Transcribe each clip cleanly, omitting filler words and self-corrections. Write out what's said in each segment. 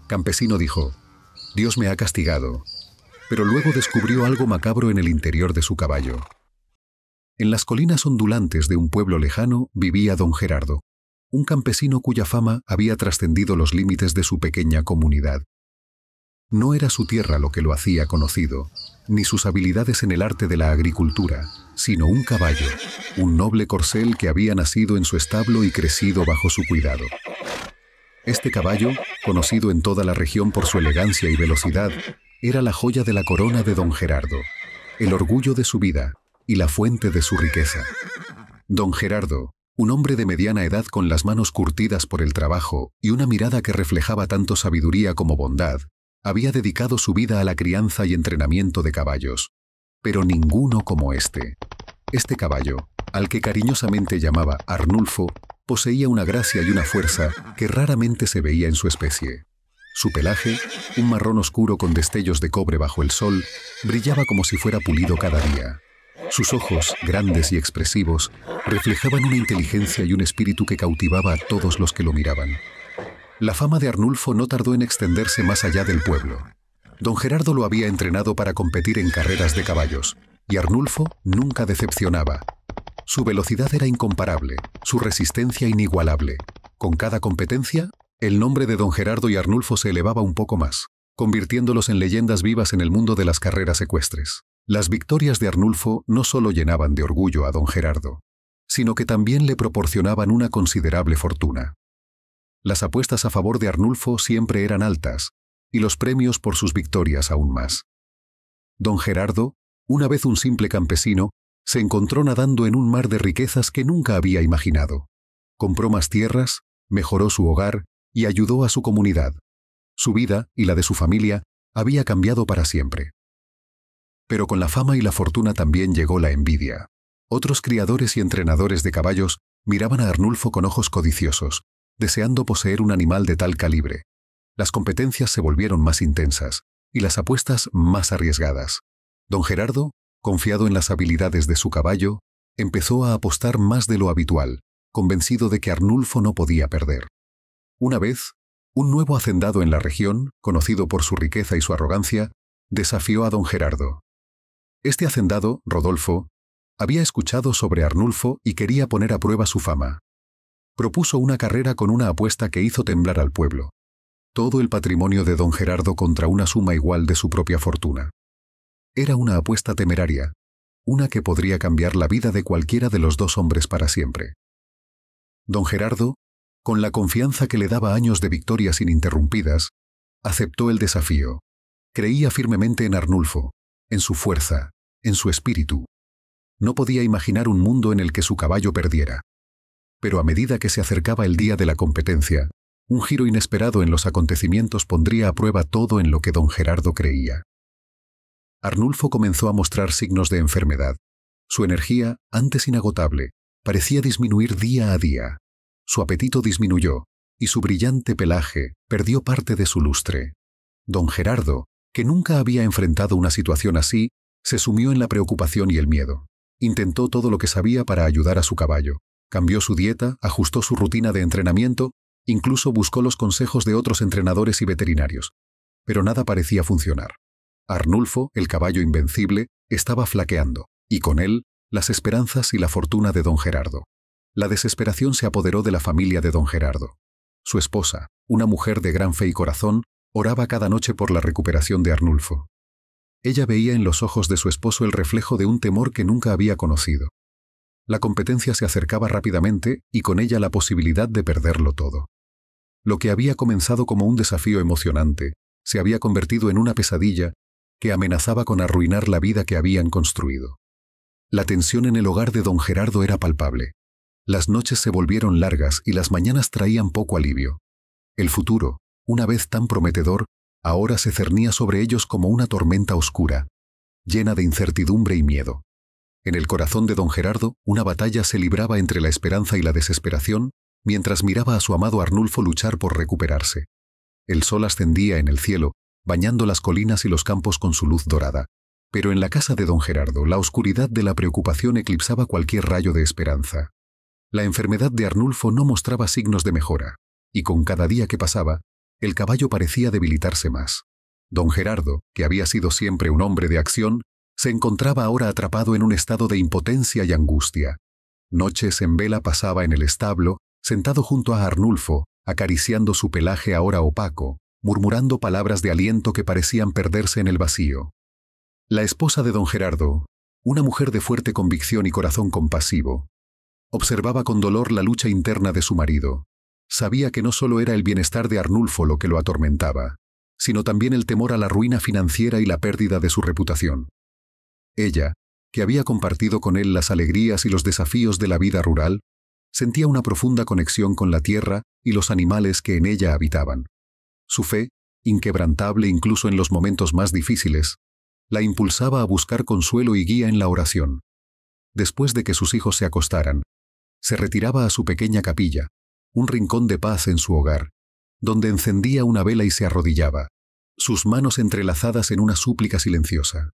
Campesino dijo: «Dios me ha castigado», pero luego descubrió algo macabro en el interior de su caballo. En las colinas ondulantes de un pueblo lejano vivía don Gerardo, un campesino cuya fama había trascendido los límites de su pequeña comunidad. No era su tierra lo que lo hacía conocido, ni sus habilidades en el arte de la agricultura, sino un caballo, un noble corcel que había nacido en su establo y crecido bajo su cuidado. Este caballo, conocido en toda la región por su elegancia y velocidad, era la joya de la corona de don Gerardo, el orgullo de su vida y la fuente de su riqueza. Don Gerardo, un hombre de mediana edad con las manos curtidas por el trabajo y una mirada que reflejaba tanto sabiduría como bondad, había dedicado su vida a la crianza y entrenamiento de caballos, pero ninguno como este. Este caballo, al que cariñosamente llamaba Arnulfo, poseía una gracia y una fuerza que raramente se veía en su especie. Su pelaje, un marrón oscuro con destellos de cobre bajo el sol, brillaba como si fuera pulido cada día. Sus ojos, grandes y expresivos, reflejaban una inteligencia y un espíritu que cautivaba a todos los que lo miraban. La fama de Arnulfo no tardó en extenderse más allá del pueblo. Don Gerardo lo había entrenado para competir en carreras de caballos, y Arnulfo nunca decepcionaba. Su velocidad era incomparable, su resistencia inigualable. Con cada competencia, el nombre de don Gerardo y Arnulfo se elevaba un poco más, convirtiéndolos en leyendas vivas en el mundo de las carreras ecuestres. Las victorias de Arnulfo no solo llenaban de orgullo a don Gerardo, sino que también le proporcionaban una considerable fortuna. Las apuestas a favor de Arnulfo siempre eran altas, y los premios por sus victorias aún más. Don Gerardo, una vez un simple campesino, se encontró nadando en un mar de riquezas que nunca había imaginado. Compró más tierras, mejoró su hogar y ayudó a su comunidad. Su vida y la de su familia había cambiado para siempre. Pero con la fama y la fortuna también llegó la envidia. Otros criadores y entrenadores de caballos miraban a Arnulfo con ojos codiciosos, deseando poseer un animal de tal calibre. Las competencias se volvieron más intensas y las apuestas más arriesgadas. Don Gerardo, confiado en las habilidades de su caballo, empezó a apostar más de lo habitual, convencido de que Arnulfo no podía perder. Una vez, un nuevo hacendado en la región, conocido por su riqueza y su arrogancia, desafió a don Gerardo. Este hacendado, Rodolfo, había escuchado sobre Arnulfo y quería poner a prueba su fama. Propuso una carrera con una apuesta que hizo temblar al pueblo. Todo el patrimonio de don Gerardo contra una suma igual de su propia fortuna. Era una apuesta temeraria, una que podría cambiar la vida de cualquiera de los dos hombres para siempre. Don Gerardo, con la confianza que le daba años de victorias ininterrumpidas, aceptó el desafío. Creía firmemente en Arnulfo, en su fuerza, en su espíritu. No podía imaginar un mundo en el que su caballo perdiera. Pero a medida que se acercaba el día de la competencia, un giro inesperado en los acontecimientos pondría a prueba todo en lo que don Gerardo creía. Arnulfo comenzó a mostrar signos de enfermedad. Su energía, antes inagotable, parecía disminuir día a día. Su apetito disminuyó, y su brillante pelaje perdió parte de su lustre. Don Gerardo, que nunca había enfrentado una situación así, se sumió en la preocupación y el miedo. Intentó todo lo que sabía para ayudar a su caballo. Cambió su dieta, ajustó su rutina de entrenamiento, incluso buscó los consejos de otros entrenadores y veterinarios. Pero nada parecía funcionar. Arnulfo, el caballo invencible, estaba flaqueando, y con él, las esperanzas y la fortuna de don Gerardo. La desesperación se apoderó de la familia de don Gerardo. Su esposa, una mujer de gran fe y corazón, oraba cada noche por la recuperación de Arnulfo. Ella veía en los ojos de su esposo el reflejo de un temor que nunca había conocido. La competencia se acercaba rápidamente y con ella la posibilidad de perderlo todo. Lo que había comenzado como un desafío emocionante se había convertido en una pesadilla que amenazaba con arruinar la vida que habían construido. La tensión en el hogar de don Gerardo era palpable. Las noches se volvieron largas y las mañanas traían poco alivio. El futuro, una vez tan prometedor, ahora se cernía sobre ellos como una tormenta oscura, llena de incertidumbre y miedo. En el corazón de don Gerardo, una batalla se libraba entre la esperanza y la desesperación, mientras miraba a su amado Arnulfo luchar por recuperarse. El sol ascendía en el cielo, bañando las colinas y los campos con su luz dorada. Pero en la casa de don Gerardo, la oscuridad de la preocupación eclipsaba cualquier rayo de esperanza. La enfermedad de Arnulfo no mostraba signos de mejora, y con cada día que pasaba, el caballo parecía debilitarse más. Don Gerardo, que había sido siempre un hombre de acción, se encontraba ahora atrapado en un estado de impotencia y angustia. Noches en vela pasaba en el establo, sentado junto a Arnulfo, acariciando su pelaje ahora opaco, murmurando palabras de aliento que parecían perderse en el vacío. La esposa de don Gerardo, una mujer de fuerte convicción y corazón compasivo, observaba con dolor la lucha interna de su marido. Sabía que no solo era el bienestar de Arnulfo lo que lo atormentaba, sino también el temor a la ruina financiera y la pérdida de su reputación. Ella, que había compartido con él las alegrías y los desafíos de la vida rural, sentía una profunda conexión con la tierra y los animales que en ella habitaban. Su fe, inquebrantable incluso en los momentos más difíciles, la impulsaba a buscar consuelo y guía en la oración. Después de que sus hijos se acostaran, se retiraba a su pequeña capilla, un rincón de paz en su hogar, donde encendía una vela y se arrodillaba, sus manos entrelazadas en una súplica silenciosa.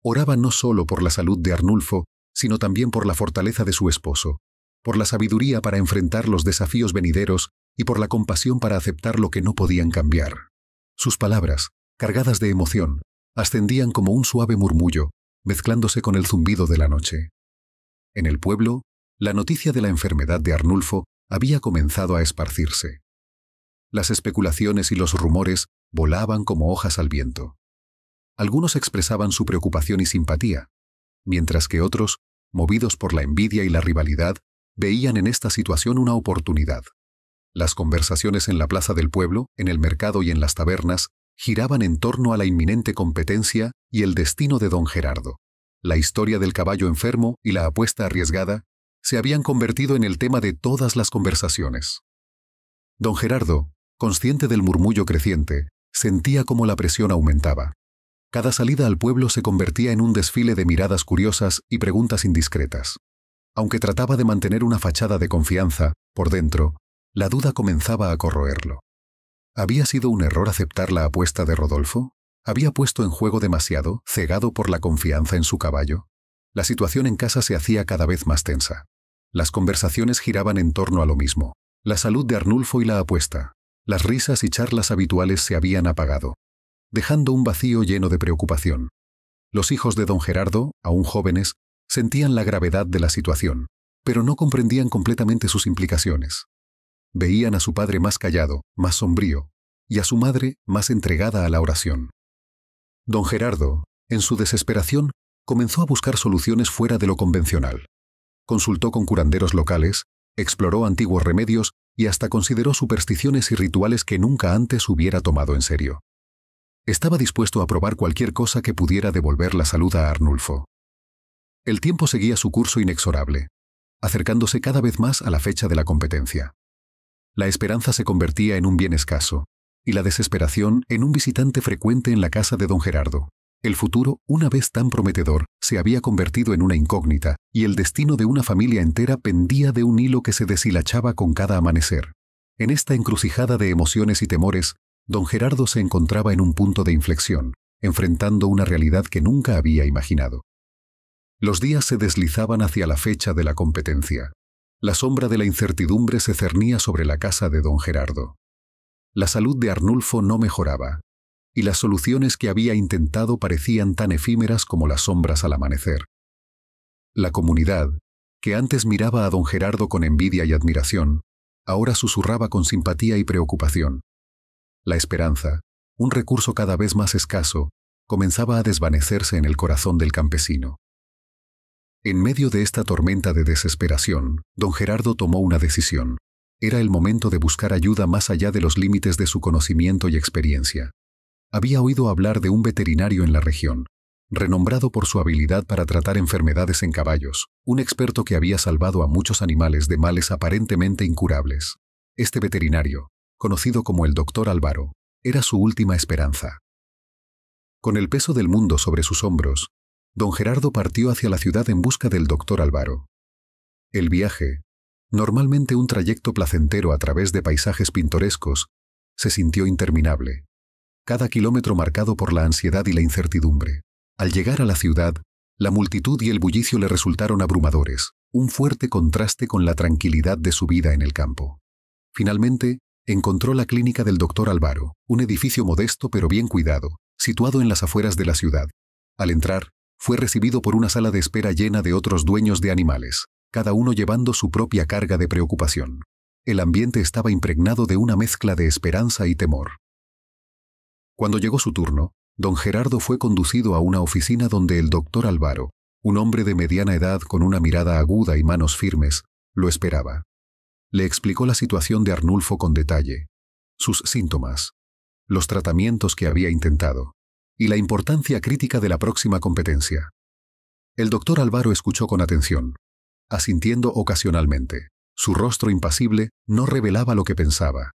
Oraba no solo por la salud de Arnulfo, sino también por la fortaleza de su esposo, por la sabiduría para enfrentar los desafíos venideros y por la compasión para aceptar lo que no podían cambiar. Sus palabras, cargadas de emoción, ascendían como un suave murmullo, mezclándose con el zumbido de la noche. En el pueblo, la noticia de la enfermedad de Arnulfo había comenzado a esparcirse. Las especulaciones y los rumores volaban como hojas al viento. Algunos expresaban su preocupación y simpatía, mientras que otros, movidos por la envidia y la rivalidad, veían en esta situación una oportunidad. Las conversaciones en la plaza del pueblo, en el mercado y en las tabernas giraban en torno a la inminente competencia y el destino de don Gerardo. La historia del caballo enfermo y la apuesta arriesgada se habían convertido en el tema de todas las conversaciones. Don Gerardo, consciente del murmullo creciente, sentía cómo la presión aumentaba. Cada salida al pueblo se convertía en un desfile de miradas curiosas y preguntas indiscretas. Aunque trataba de mantener una fachada de confianza, por dentro, la duda comenzaba a corroerlo. ¿Había sido un error aceptar la apuesta de Rodolfo? ¿Había puesto en juego demasiado, cegado por la confianza en su caballo? La situación en casa se hacía cada vez más tensa. Las conversaciones giraban en torno a lo mismo: la salud de Arnulfo y la apuesta. Las risas y charlas habituales se habían apagado, dejando un vacío lleno de preocupación. Los hijos de don Gerardo, aún jóvenes, sentían la gravedad de la situación, pero no comprendían completamente sus implicaciones. Veían a su padre más callado, más sombrío, y a su madre más entregada a la oración. Don Gerardo, en su desesperación, comenzó a buscar soluciones fuera de lo convencional. Consultó con curanderos locales, exploró antiguos remedios y hasta consideró supersticiones y rituales que nunca antes hubiera tomado en serio. Estaba dispuesto a probar cualquier cosa que pudiera devolver la salud a Arnulfo. El tiempo seguía su curso inexorable, acercándose cada vez más a la fecha de la competencia. La esperanza se convertía en un bien escaso, y la desesperación en un visitante frecuente en la casa de don Gerardo. El futuro, una vez tan prometedor, se había convertido en una incógnita, y el destino de una familia entera pendía de un hilo que se deshilachaba con cada amanecer. En esta encrucijada de emociones y temores, don Gerardo se encontraba en un punto de inflexión, enfrentando una realidad que nunca había imaginado. Los días se deslizaban hacia la fecha de la competencia. La sombra de la incertidumbre se cernía sobre la casa de don Gerardo. La salud de Arnulfo no mejoraba, y las soluciones que había intentado parecían tan efímeras como las sombras al amanecer. La comunidad, que antes miraba a don Gerardo con envidia y admiración, ahora susurraba con simpatía y preocupación. La esperanza, un recurso cada vez más escaso, comenzaba a desvanecerse en el corazón del campesino. En medio de esta tormenta de desesperación, don Gerardo tomó una decisión. Era el momento de buscar ayuda más allá de los límites de su conocimiento y experiencia. Había oído hablar de un veterinario en la región, renombrado por su habilidad para tratar enfermedades en caballos, un experto que había salvado a muchos animales de males aparentemente incurables. Este veterinario, conocido como el doctor Álvaro, era su última esperanza. Con el peso del mundo sobre sus hombros, don Gerardo partió hacia la ciudad en busca del doctor Álvaro. El viaje, normalmente un trayecto placentero a través de paisajes pintorescos, se sintió interminable. Cada kilómetro marcado por la ansiedad y la incertidumbre. Al llegar a la ciudad, la multitud y el bullicio le resultaron abrumadores, un fuerte contraste con la tranquilidad de su vida en el campo. Finalmente, encontró la clínica del doctor Álvaro, un edificio modesto pero bien cuidado, situado en las afueras de la ciudad. Al entrar, fue recibido por una sala de espera llena de otros dueños de animales, cada uno llevando su propia carga de preocupación. El ambiente estaba impregnado de una mezcla de esperanza y temor. Cuando llegó su turno, don Gerardo fue conducido a una oficina donde el doctor Álvaro, un hombre de mediana edad con una mirada aguda y manos firmes, lo esperaba. Le explicó la situación de Arnulfo con detalle, sus síntomas, los tratamientos que había intentado y la importancia crítica de la próxima competencia. El doctor Álvaro escuchó con atención, asintiendo ocasionalmente. Su rostro impasible no revelaba lo que pensaba.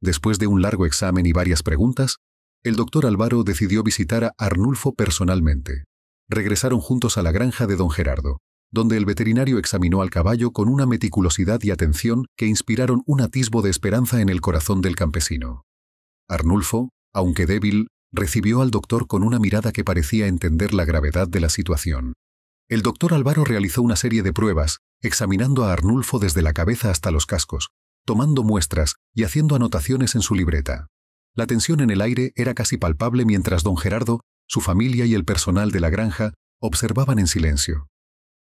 Después de un largo examen y varias preguntas, el doctor Álvaro decidió visitar a Arnulfo personalmente. Regresaron juntos a la granja de don Gerardo, donde el veterinario examinó al caballo con una meticulosidad y atención que inspiraron un atisbo de esperanza en el corazón del campesino. Arnulfo, aunque débil, recibió al doctor con una mirada que parecía entender la gravedad de la situación. El doctor Álvaro realizó una serie de pruebas, examinando a Arnulfo desde la cabeza hasta los cascos, tomando muestras y haciendo anotaciones en su libreta. La tensión en el aire era casi palpable mientras don Gerardo, su familia y el personal de la granja observaban en silencio.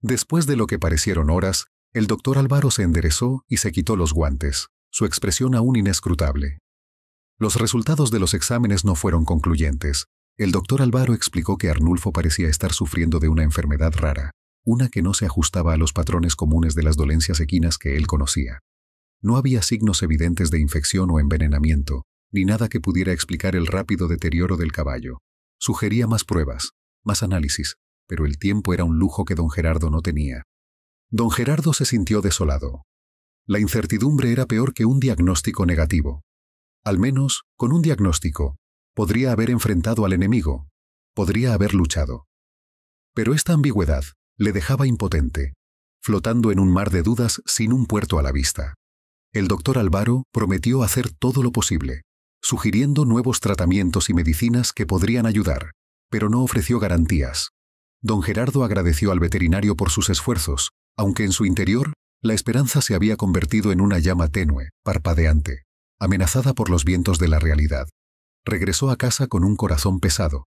Después de lo que parecieron horas, el doctor Álvaro se enderezó y se quitó los guantes, su expresión aún inescrutable. Los resultados de los exámenes no fueron concluyentes. El doctor Álvaro explicó que Arnulfo parecía estar sufriendo de una enfermedad rara, una que no se ajustaba a los patrones comunes de las dolencias equinas que él conocía. No había signos evidentes de infección o envenenamiento, ni nada que pudiera explicar el rápido deterioro del caballo. Sugería más pruebas, más análisis, pero el tiempo era un lujo que don Gerardo no tenía. Don Gerardo se sintió desolado. La incertidumbre era peor que un diagnóstico negativo. Al menos, con un diagnóstico, podría haber enfrentado al enemigo, podría haber luchado. Pero esta ambigüedad le dejaba impotente, flotando en un mar de dudas sin un puerto a la vista. El doctor Álvaro prometió hacer todo lo posible, sugiriendo nuevos tratamientos y medicinas que podrían ayudar, pero no ofreció garantías. Don Gerardo agradeció al veterinario por sus esfuerzos, aunque en su interior la esperanza se había convertido en una llama tenue, parpadeante, amenazada por los vientos de la realidad. Regresó a casa con un corazón pesado.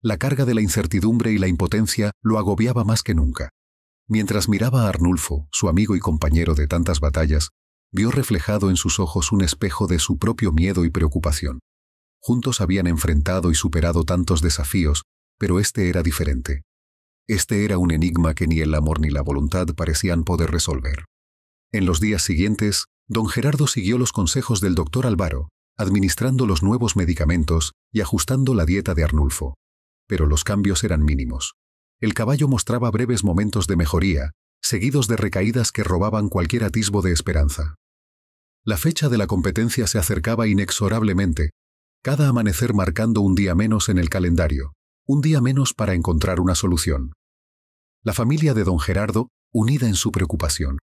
La carga de la incertidumbre y la impotencia lo agobiaba más que nunca. Mientras miraba a Arnulfo, su amigo y compañero de tantas batallas, vio reflejado en sus ojos un espejo de su propio miedo y preocupación. Juntos habían enfrentado y superado tantos desafíos, pero este era diferente. Este era un enigma que ni el amor ni la voluntad parecían poder resolver. En los días siguientes, don Gerardo siguió los consejos del doctor Álvaro, administrando los nuevos medicamentos y ajustando la dieta de Arnulfo. Pero los cambios eran mínimos. El caballo mostraba breves momentos de mejoría, seguidos de recaídas que robaban cualquier atisbo de esperanza. La fecha de la competencia se acercaba inexorablemente, cada amanecer marcando un día menos en el calendario, un día menos para encontrar una solución. La familia de don Gerardo, unida en su preocupación,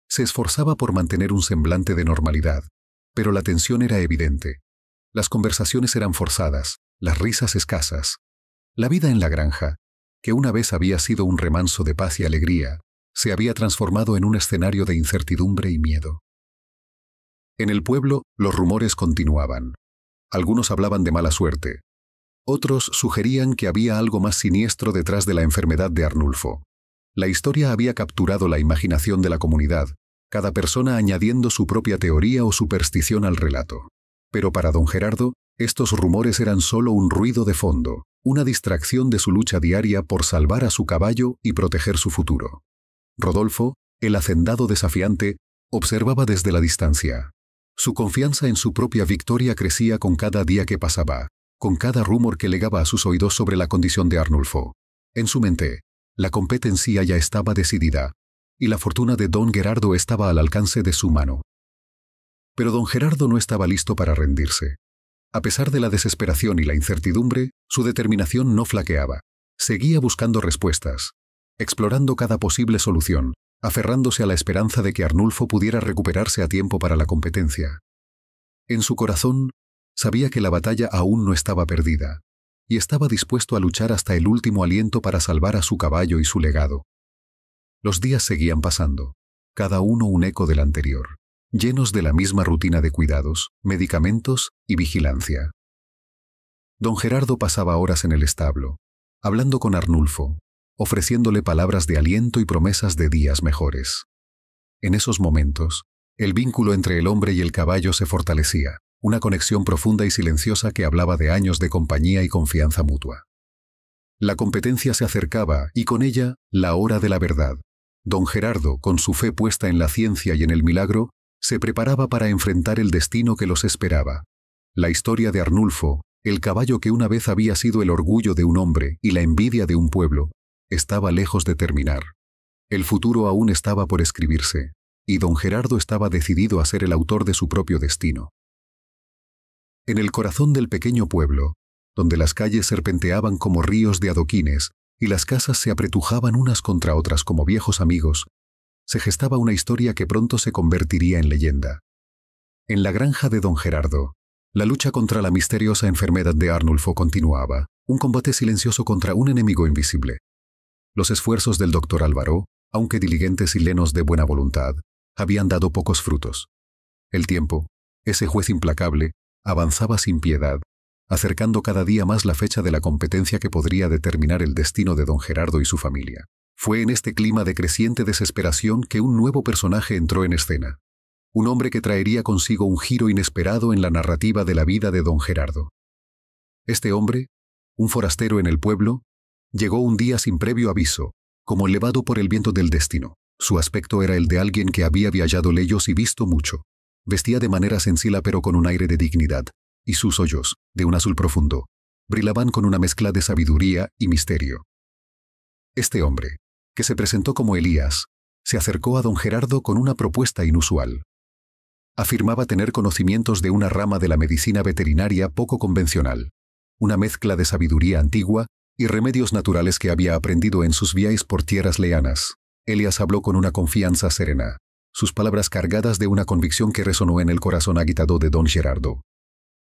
se esforzaba por mantener un semblante de normalidad, pero la tensión era evidente. Las conversaciones eran forzadas, las risas escasas. La vida en la granja, que una vez había sido un remanso de paz y alegría, se había transformado en un escenario de incertidumbre y miedo. En el pueblo, los rumores continuaban. Algunos hablaban de mala suerte. Otros sugerían que había algo más siniestro detrás de la enfermedad de Arnulfo. La historia había capturado la imaginación de la comunidad, cada persona añadiendo su propia teoría o superstición al relato. Pero para don Gerardo, estos rumores eran solo un ruido de fondo, una distracción de su lucha diaria por salvar a su caballo y proteger su futuro. Rodolfo, el hacendado desafiante, observaba desde la distancia. Su confianza en su propia victoria crecía con cada día que pasaba, con cada rumor que llegaba a sus oídos sobre la condición de Arnulfo. En su mente, la competencia ya estaba decidida, y la fortuna de don Gerardo estaba al alcance de su mano. Pero don Gerardo no estaba listo para rendirse. A pesar de la desesperación y la incertidumbre, su determinación no flaqueaba. Seguía buscando respuestas, explorando cada posible solución, aferrándose a la esperanza de que Arnulfo pudiera recuperarse a tiempo para la competencia. En su corazón, sabía que la batalla aún no estaba perdida, y estaba dispuesto a luchar hasta el último aliento para salvar a su caballo y su legado. Los días seguían pasando, cada uno un eco del anterior. llenos de la misma rutina de cuidados, medicamentos y vigilancia. Don Gerardo pasaba horas en el establo, hablando con Arnulfo, ofreciéndole palabras de aliento y promesas de días mejores. En esos momentos, el vínculo entre el hombre y el caballo se fortalecía, una conexión profunda y silenciosa que hablaba de años de compañía y confianza mutua. La competencia se acercaba y con ella la hora de la verdad. Don Gerardo, con su fe puesta en la ciencia y en el milagro, se preparaba para enfrentar el destino que los esperaba. La historia de Arnulfo, el caballo que una vez había sido el orgullo de un hombre y la envidia de un pueblo, estaba lejos de terminar. El futuro aún estaba por escribirse, y don Gerardo estaba decidido a ser el autor de su propio destino. En el corazón del pequeño pueblo, donde las calles serpenteaban como ríos de adoquines y las casas se apretujaban unas contra otras como viejos amigos, se gestaba una historia que pronto se convertiría en leyenda. En la granja de don Gerardo, la lucha contra la misteriosa enfermedad de Arnulfo continuaba, un combate silencioso contra un enemigo invisible. Los esfuerzos del doctor Álvaro, aunque diligentes y llenos de buena voluntad, habían dado pocos frutos. El tiempo, ese juez implacable, avanzaba sin piedad, acercando cada día más la fecha de la competencia que podría determinar el destino de don Gerardo y su familia. Fue en este clima de creciente desesperación que un nuevo personaje entró en escena. Un hombre que traería consigo un giro inesperado en la narrativa de la vida de don Gerardo. Este hombre, un forastero en el pueblo, llegó un día sin previo aviso, como elevado por el viento del destino. Su aspecto era el de alguien que había viajado lejos y visto mucho. Vestía de manera sencilla pero con un aire de dignidad, y sus ojos, de un azul profundo, brillaban con una mezcla de sabiduría y misterio. Este hombre, que se presentó como Elías, se acercó a don Gerardo con una propuesta inusual. Afirmaba tener conocimientos de una rama de la medicina veterinaria poco convencional, una mezcla de sabiduría antigua y remedios naturales que había aprendido en sus viajes por tierras lejanas. Elías habló con una confianza serena, sus palabras cargadas de una convicción que resonó en el corazón agitado de don Gerardo.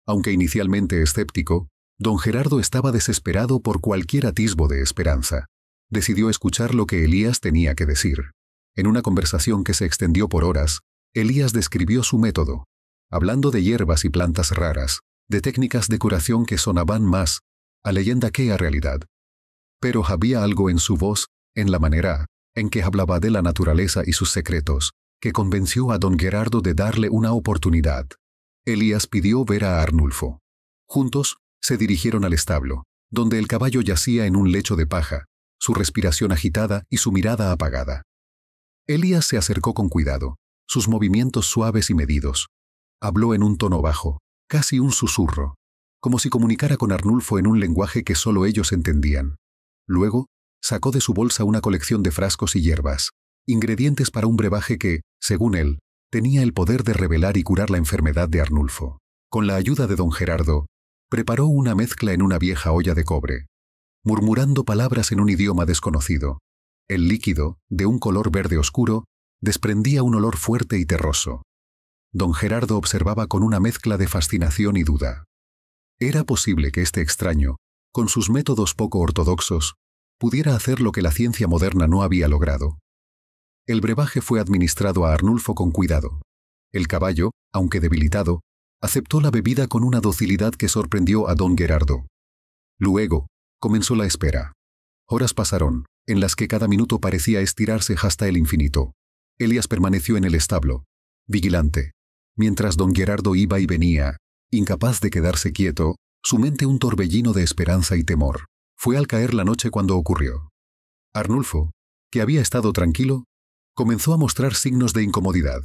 Aunque inicialmente escéptico, don Gerardo estaba desesperado por cualquier atisbo de esperanza. Decidió escuchar lo que Elías tenía que decir. En una conversación que se extendió por horas, Elías describió su método, hablando de hierbas y plantas raras, de técnicas de curación que sonaban más a leyenda que a realidad. Pero había algo en su voz, en la manera en que hablaba de la naturaleza y sus secretos, que convenció a don Gerardo de darle una oportunidad. Elías pidió ver a Arnulfo. Juntos se dirigieron al establo, donde el caballo yacía en un lecho de paja, su respiración agitada y su mirada apagada. Elías se acercó con cuidado, sus movimientos suaves y medidos. Habló en un tono bajo, casi un susurro, como si comunicara con Arnulfo en un lenguaje que solo ellos entendían. Luego, sacó de su bolsa una colección de frascos y hierbas, ingredientes para un brebaje que, según él, tenía el poder de revelar y curar la enfermedad de Arnulfo. Con la ayuda de don Gerardo, preparó una mezcla en una vieja olla de cobre, murmurando palabras en un idioma desconocido. El líquido, de un color verde oscuro, desprendía un olor fuerte y terroso. Don Gerardo observaba con una mezcla de fascinación y duda. ¿Era posible que este extraño, con sus métodos poco ortodoxos, pudiera hacer lo que la ciencia moderna no había logrado? El brebaje fue administrado a Arnulfo con cuidado. El caballo, aunque debilitado, aceptó la bebida con una docilidad que sorprendió a don Gerardo. Luego, comenzó la espera. Horas pasaron, en las que cada minuto parecía estirarse hasta el infinito. Elías permaneció en el establo, vigilante, mientras don Gerardo iba y venía, incapaz de quedarse quieto, su mente un torbellino de esperanza y temor. Fue al caer la noche cuando ocurrió. Arnulfo, que había estado tranquilo, comenzó a mostrar signos de incomodidad.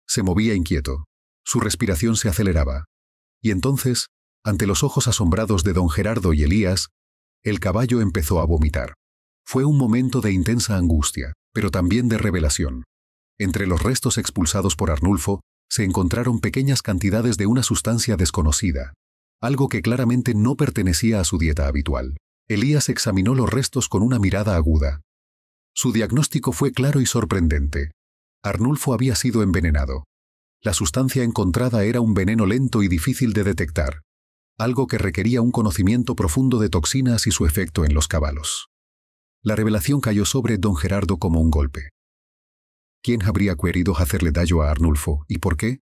Se movía inquieto, su respiración se aceleraba, y entonces, ante los ojos asombrados de don Gerardo y Elías, el caballo empezó a vomitar. Fue un momento de intensa angustia, pero también de revelación. Entre los restos expulsados por Arnulfo, se encontraron pequeñas cantidades de una sustancia desconocida, algo que claramente no pertenecía a su dieta habitual. Elías examinó los restos con una mirada aguda. Su diagnóstico fue claro y sorprendente. Arnulfo había sido envenenado. La sustancia encontrada era un veneno lento y difícil de detectar, algo que requería un conocimiento profundo de toxinas y su efecto en los caballos. La revelación cayó sobre don Gerardo como un golpe. ¿Quién habría querido hacerle daño a Arnulfo y por qué?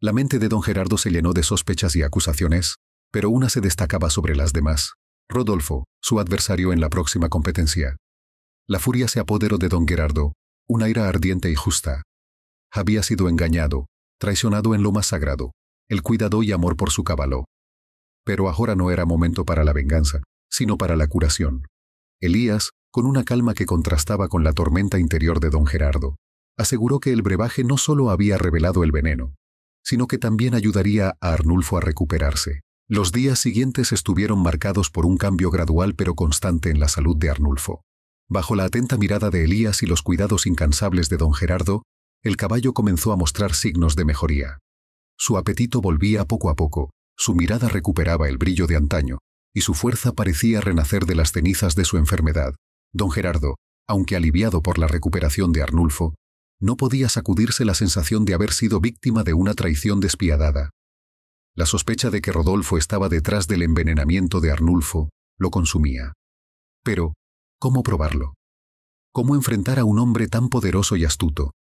La mente de don Gerardo se llenó de sospechas y acusaciones, pero una se destacaba sobre las demás: Rodolfo, su adversario en la próxima competencia. La furia se apoderó de don Gerardo, una ira ardiente y justa. Había sido engañado, traicionado en lo más sagrado, el cuidado y amor por su caballo. Pero ahora no era momento para la venganza, sino para la curación. Elías, con una calma que contrastaba con la tormenta interior de don Gerardo, aseguró que el brebaje no solo había revelado el veneno, sino que también ayudaría a Arnulfo a recuperarse. Los días siguientes estuvieron marcados por un cambio gradual pero constante en la salud de Arnulfo. Bajo la atenta mirada de Elías y los cuidados incansables de don Gerardo, el caballo comenzó a mostrar signos de mejoría. Su apetito volvía poco a poco, su mirada recuperaba el brillo de antaño, y su fuerza parecía renacer de las cenizas de su enfermedad. Don Gerardo, aunque aliviado por la recuperación de Arnulfo, no podía sacudirse la sensación de haber sido víctima de una traición despiadada. La sospecha de que Rodolfo estaba detrás del envenenamiento de Arnulfo lo consumía. Pero, ¿cómo probarlo? ¿Cómo enfrentar a un hombre tan poderoso y astuto?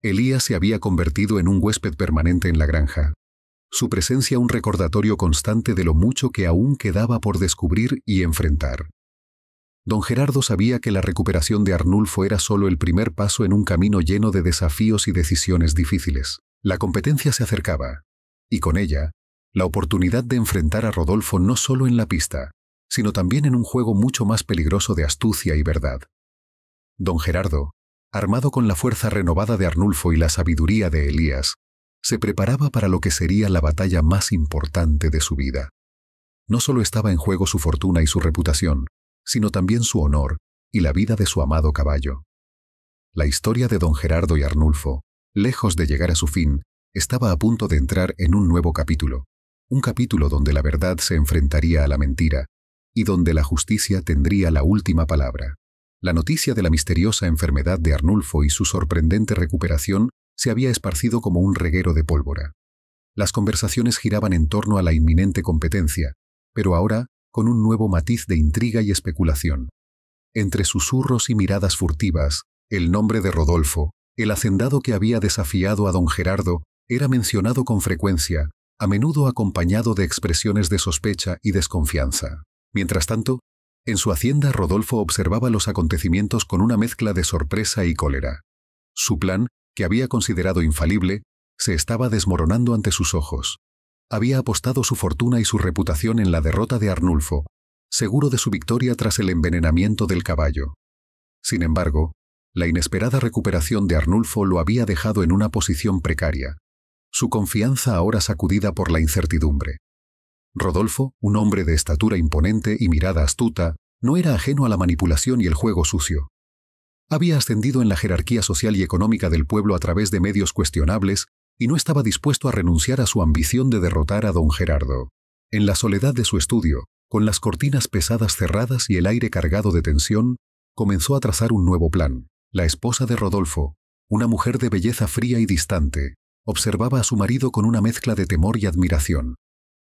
Elías se había convertido en un huésped permanente en la granja. Su presencia un recordatorio constante de lo mucho que aún quedaba por descubrir y enfrentar. Don Gerardo sabía que la recuperación de Arnulfo era solo el primer paso en un camino lleno de desafíos y decisiones difíciles. La competencia se acercaba, y con ella, la oportunidad de enfrentar a Rodolfo no solo en la pista, sino también en un juego mucho más peligroso de astucia y verdad. Don Gerardo, armado con la fuerza renovada de Arnulfo y la sabiduría de Elías, se preparaba para lo que sería la batalla más importante de su vida. No solo estaba en juego su fortuna y su reputación, sino también su honor y la vida de su amado caballo. La historia de don Gerardo y Arnulfo, lejos de llegar a su fin, estaba a punto de entrar en un nuevo capítulo, un capítulo donde la verdad se enfrentaría a la mentira y donde la justicia tendría la última palabra. La noticia de la misteriosa enfermedad de Arnulfo y su sorprendente recuperación se había esparcido como un reguero de pólvora. Las conversaciones giraban en torno a la inminente competencia, pero ahora con un nuevo matiz de intriga y especulación. Entre susurros y miradas furtivas, el nombre de Rodolfo, el hacendado que había desafiado a don Gerardo, era mencionado con frecuencia, a menudo acompañado de expresiones de sospecha y desconfianza. Mientras tanto, en su hacienda Rodolfo observaba los acontecimientos con una mezcla de sorpresa y cólera. Su plan, que había considerado infalible, se estaba desmoronando ante sus ojos. Había apostado su fortuna y su reputación en la derrota de Arnulfo, seguro de su victoria tras el envenenamiento del caballo. Sin embargo, la inesperada recuperación de Arnulfo lo había dejado en una posición precaria, su confianza ahora sacudida por la incertidumbre. Rodolfo, un hombre de estatura imponente y mirada astuta, no era ajeno a la manipulación y el juego sucio. Había ascendido en la jerarquía social y económica del pueblo a través de medios cuestionables y no estaba dispuesto a renunciar a su ambición de derrotar a don Gerardo. En la soledad de su estudio, con las cortinas pesadas cerradas y el aire cargado de tensión, comenzó a trazar un nuevo plan. La esposa de Rodolfo, una mujer de belleza fría y distante, observaba a su marido con una mezcla de temor y admiración.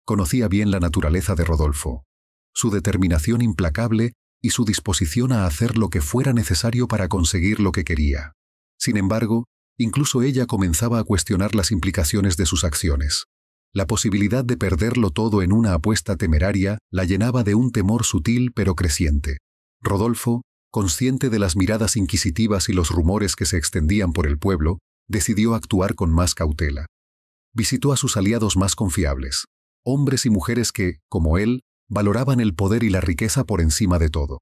Conocía bien la naturaleza de Rodolfo, su determinación implacable y su disposición a hacer lo que fuera necesario para conseguir lo que quería. Sin embargo, incluso ella comenzaba a cuestionar las implicaciones de sus acciones. La posibilidad de perderlo todo en una apuesta temeraria la llenaba de un temor sutil pero creciente. Rodolfo, consciente de las miradas inquisitivas y los rumores que se extendían por el pueblo, decidió actuar con más cautela. Visitó a sus aliados más confiables, hombres y mujeres que, como él, valoraban el poder y la riqueza por encima de todo.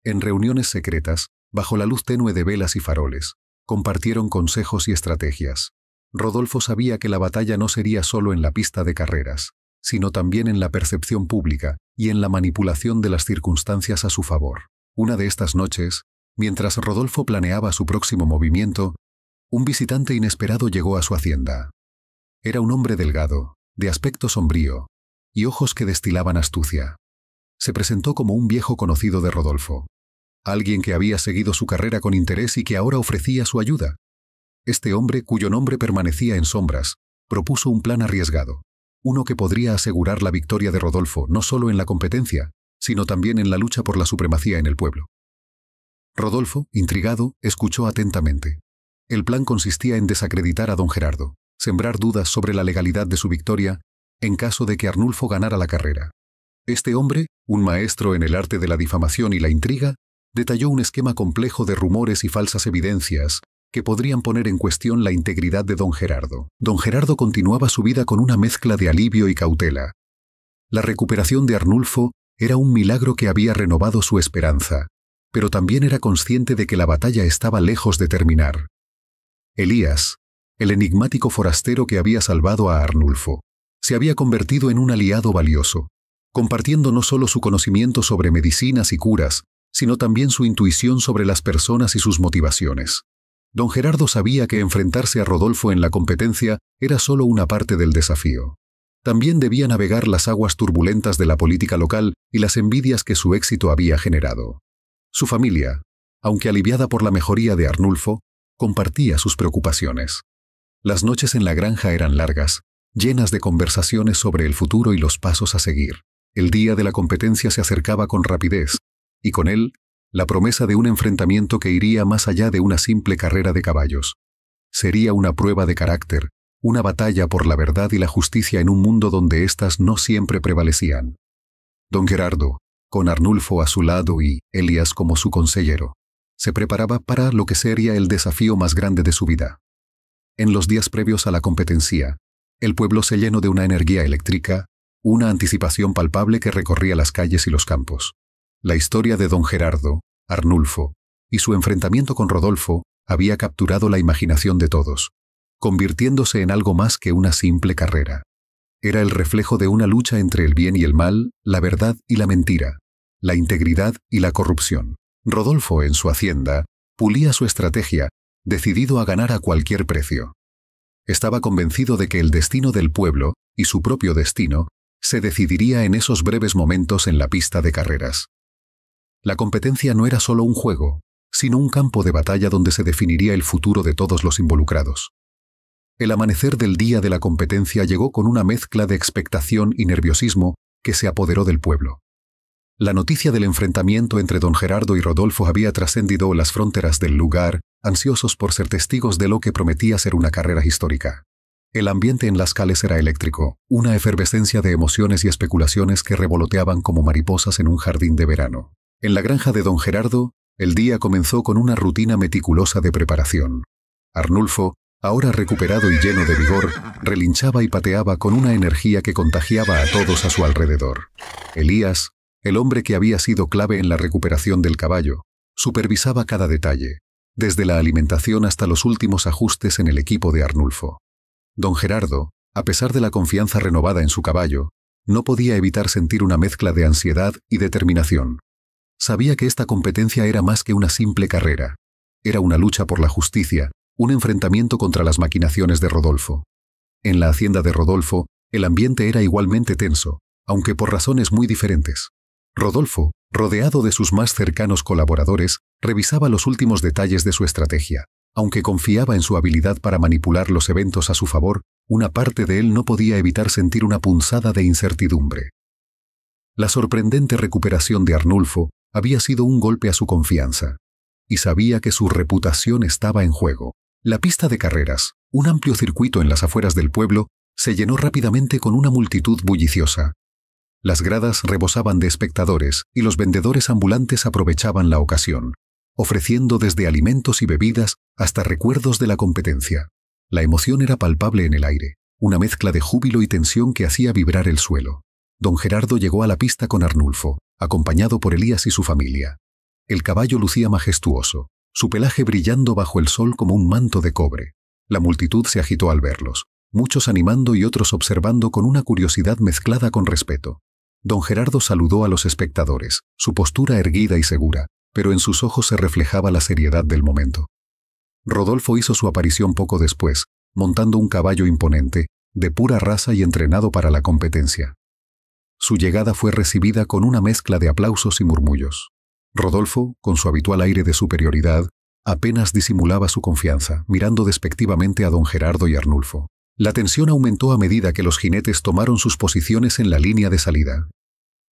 En reuniones secretas, bajo la luz tenue de velas y faroles, compartieron consejos y estrategias. Rodolfo sabía que la batalla no sería solo en la pista de carreras, sino también en la percepción pública y en la manipulación de las circunstancias a su favor. Una de estas noches, mientras Rodolfo planeaba su próximo movimiento, un visitante inesperado llegó a su hacienda. Era un hombre delgado, de aspecto sombrío, y ojos que destilaban astucia. Se presentó como un viejo conocido de Rodolfo, alguien que había seguido su carrera con interés y que ahora ofrecía su ayuda. Este hombre, cuyo nombre permanecía en sombras, propuso un plan arriesgado, uno que podría asegurar la victoria de Rodolfo no solo en la competencia, sino también en la lucha por la supremacía en el pueblo. Rodolfo, intrigado, escuchó atentamente. El plan consistía en desacreditar a don Gerardo, sembrar dudas sobre la legalidad de su victoria en caso de que Arnulfo ganara la carrera. Este hombre, un maestro en el arte de la difamación y la intriga, detalló un esquema complejo de rumores y falsas evidencias que podrían poner en cuestión la integridad de don Gerardo. Don Gerardo continuaba su vida con una mezcla de alivio y cautela. La recuperación de Arnulfo era un milagro que había renovado su esperanza, pero también era consciente de que la batalla estaba lejos de terminar. Elías, el enigmático forastero que había salvado a Arnulfo, se había convertido en un aliado valioso, compartiendo no solo su conocimiento sobre medicinas y curas, sino también su intuición sobre las personas y sus motivaciones. Don Gerardo sabía que enfrentarse a Rodolfo en la competencia era solo una parte del desafío. También debía navegar las aguas turbulentas de la política local y las envidias que su éxito había generado. Su familia, aunque aliviada por la mejoría de Arnulfo, compartía sus preocupaciones. Las noches en la granja eran largas, llenas de conversaciones sobre el futuro y los pasos a seguir. El día de la competencia se acercaba con rapidez, y con él, la promesa de un enfrentamiento que iría más allá de una simple carrera de caballos. Sería una prueba de carácter, una batalla por la verdad y la justicia en un mundo donde éstas no siempre prevalecían. Don Gerardo, con Arnulfo a su lado y Elías como su consejero, se preparaba para lo que sería el desafío más grande de su vida. En los días previos a la competencia, el pueblo se llenó de una energía eléctrica, una anticipación palpable que recorría las calles y los campos. La historia de don Gerardo, Arnulfo, y su enfrentamiento con Rodolfo había capturado la imaginación de todos, convirtiéndose en algo más que una simple carrera. Era el reflejo de una lucha entre el bien y el mal, la verdad y la mentira, la integridad y la corrupción. Rodolfo, en su hacienda, pulía su estrategia, decidido a ganar a cualquier precio. Estaba convencido de que el destino del pueblo, y su propio destino, se decidiría en esos breves momentos en la pista de carreras. La competencia no era solo un juego, sino un campo de batalla donde se definiría el futuro de todos los involucrados. El amanecer del día de la competencia llegó con una mezcla de expectación y nerviosismo que se apoderó del pueblo. La noticia del enfrentamiento entre don Gerardo y Rodolfo había trascendido las fronteras del lugar, ansiosos por ser testigos de lo que prometía ser una carrera histórica. El ambiente en las calles era eléctrico, una efervescencia de emociones y especulaciones que revoloteaban como mariposas en un jardín de verano. En la granja de don Gerardo, el día comenzó con una rutina meticulosa de preparación. Arnulfo, ahora recuperado y lleno de vigor, relinchaba y pateaba con una energía que contagiaba a todos a su alrededor. Elías, el hombre que había sido clave en la recuperación del caballo, supervisaba cada detalle, desde la alimentación hasta los últimos ajustes en el equipo de Arnulfo. Don Gerardo, a pesar de la confianza renovada en su caballo, no podía evitar sentir una mezcla de ansiedad y determinación. Sabía que esta competencia era más que una simple carrera. Era una lucha por la justicia, un enfrentamiento contra las maquinaciones de Rodolfo. En la hacienda de Rodolfo, el ambiente era igualmente tenso, aunque por razones muy diferentes. Rodolfo, rodeado de sus más cercanos colaboradores, revisaba los últimos detalles de su estrategia. Aunque confiaba en su habilidad para manipular los eventos a su favor, una parte de él no podía evitar sentir una punzada de incertidumbre. La sorprendente recuperación de Arnulfo había sido un golpe a su confianza, y sabía que su reputación estaba en juego. La pista de carreras, un amplio circuito en las afueras del pueblo, se llenó rápidamente con una multitud bulliciosa. Las gradas rebosaban de espectadores y los vendedores ambulantes aprovechaban la ocasión, ofreciendo desde alimentos y bebidas hasta recuerdos de la competencia. La emoción era palpable en el aire, una mezcla de júbilo y tensión que hacía vibrar el suelo. Don Gerardo llegó a la pista con Arnulfo, acompañado por Elías y su familia. El caballo lucía majestuoso, su pelaje brillando bajo el sol como un manto de cobre. La multitud se agitó al verlos, muchos animando y otros observando con una curiosidad mezclada con respeto. Don Gerardo saludó a los espectadores, su postura erguida y segura, pero en sus ojos se reflejaba la seriedad del momento. Rodolfo hizo su aparición poco después, montando un caballo imponente, de pura raza y entrenado para la competencia. Su llegada fue recibida con una mezcla de aplausos y murmullos. Rodolfo, con su habitual aire de superioridad, apenas disimulaba su confianza, mirando despectivamente a don Gerardo y Arnulfo. La tensión aumentó a medida que los jinetes tomaron sus posiciones en la línea de salida.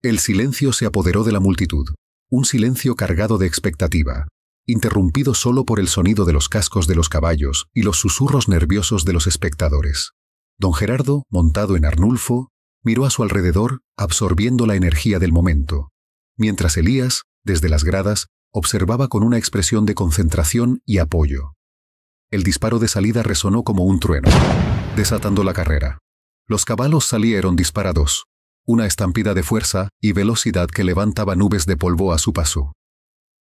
El silencio se apoderó de la multitud, un silencio cargado de expectativa. interrumpido solo por el sonido de los cascos de los caballos y los susurros nerviosos de los espectadores. Don Gerardo, montado en Arnulfo, miró a su alrededor, absorbiendo la energía del momento, mientras Elías, desde las gradas, observaba con una expresión de concentración y apoyo. El disparo de salida resonó como un trueno, desatando la carrera. Los caballos salieron disparados, una estampida de fuerza y velocidad que levantaba nubes de polvo a su paso.